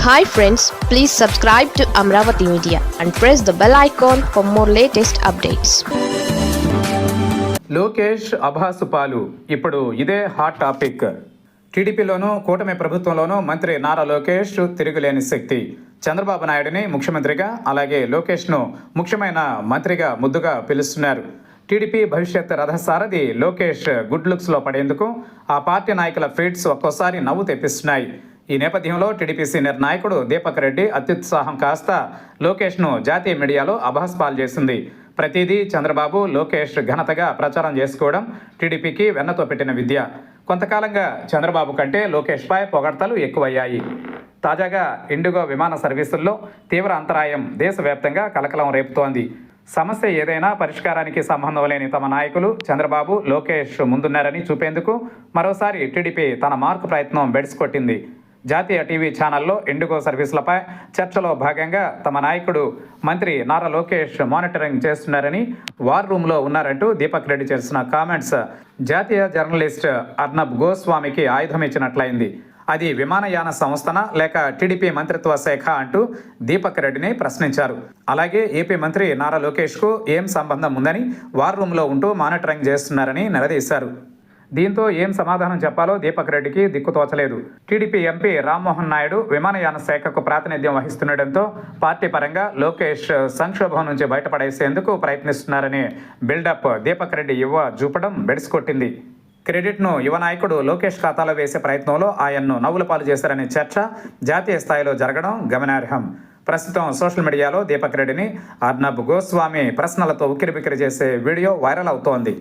Hi friends, please subscribe to Amravati Media and press the bell icon for more latest updates. Lokesh అభాసు పాలు ఇప్పుడు ఇదే hot topic. టీడీపీలోనూ కూటమి ప్రభుత్వంలోనూ మంత్రి నారా లోకేష్ తిరుగులేని శక్తి. చంద్రబాబు నాయుడిని ముఖ్యమంత్రిగా, అలాగే లోకేష్ను ముఖ్యమైన మంత్రిగా ముద్దుగా పిలుస్తున్నారు. టీడీపీ భవిష్యత్ రథసారథి లోకేష్ గుడ్ లుక్స్లో పడేందుకు ఆ పార్టీ నాయకుల ఫీట్స్ ఒక్కోసారి నవ్వు తెప్పిస్తున్నాయి. ఈ నేపథ్యంలో టీడీపీ సీనియర్ నాయకుడు దీపక్ రెడ్డి అత్యుత్సాహం కాస్త లోకేష్ను జాతీయ మీడియాలో అభాస్పాలు చేసింది. ప్రతిదీ చంద్రబాబు, లోకేష్ ఘనతగా ప్రచారం చేసుకోవడం టీడీపీకి వెన్నతో పెట్టిన విద్య. కొంతకాలంగా చంద్రబాబు కంటే లోకేష్పై పొగడ్తలు ఎక్కువయ్యాయి. తాజాగా ఇండిగో విమాన సర్వీసుల్లో తీవ్ర అంతరాయం దేశవ్యాప్తంగా కలకలం రేపుతోంది. సమస్య ఏదైనా పరిష్కారానికి సంబంధం లేని తమ నాయకులు చంద్రబాబు, లోకేష్ ముందున్నారని చూపేందుకు మరోసారి టీడీపీ తన మార్కు ప్రయత్నం బెడిసికొట్టింది. జాతీయ టీవీ ఛానల్లో ఇండిగో సర్వీసులపై చర్చలో భాగంగా తమ నాయకుడు మంత్రి నారా లోకేష్ మానిటరింగ్ చేస్తున్నారని, వార్ రూమ్లో ఉన్నారంటూ దీపక్ రెడ్డి చేసిన కామెంట్స్ జాతీయ జర్నలిస్ట్ అర్నబ్ గోస్వామికి ఆయుధం ఇచ్చినట్లయింది. అది విమానయాన సంస్థన లేక టీడీపీ మంత్రిత్వ శాఖ అంటూ దీపక్ రెడ్డిని ప్రశ్నించారు. అలాగే ఏపీ మంత్రి నారా లోకేష్కు ఏం సంబంధం ఉందని వార్ రూమ్లో ఉంటూ మానిటరింగ్ చేస్తున్నారని నిలదీశారు. దీంతో ఏం సమాధానం చెప్పాలో దీపక్ రెడ్డికి దిక్కుతోచలేదు. టీడీపీ ఎంపీ రామ్మోహన్ నాయుడు విమానయాన శాఖకు ప్రాతినిధ్యం వహిస్తుండటంతో పార్టీ పరంగా లోకేష్ సంక్షోభం నుంచి బయటపడేసేందుకు ప్రయత్నిస్తున్నారని బిల్డప్ దీపక్ రెడ్డి చూపడం బెడిసికొట్టింది. క్రెడిట్ను యువ నాయకుడు లోకేష్ ఖాతాలో వేసే ప్రయత్నంలో ఆయన్ను నవ్వుల పాలు చేశారనే చర్చ జాతీయ స్థాయిలో జరగడం గమనార్హం. ప్రస్తుతం సోషల్ మీడియాలో దీపక్ రెడ్డిని అర్నబ్ గోస్వామి ప్రశ్నలతో ఉక్కిరిబిక్కిరి చేసే వీడియో వైరల్ అవుతోంది.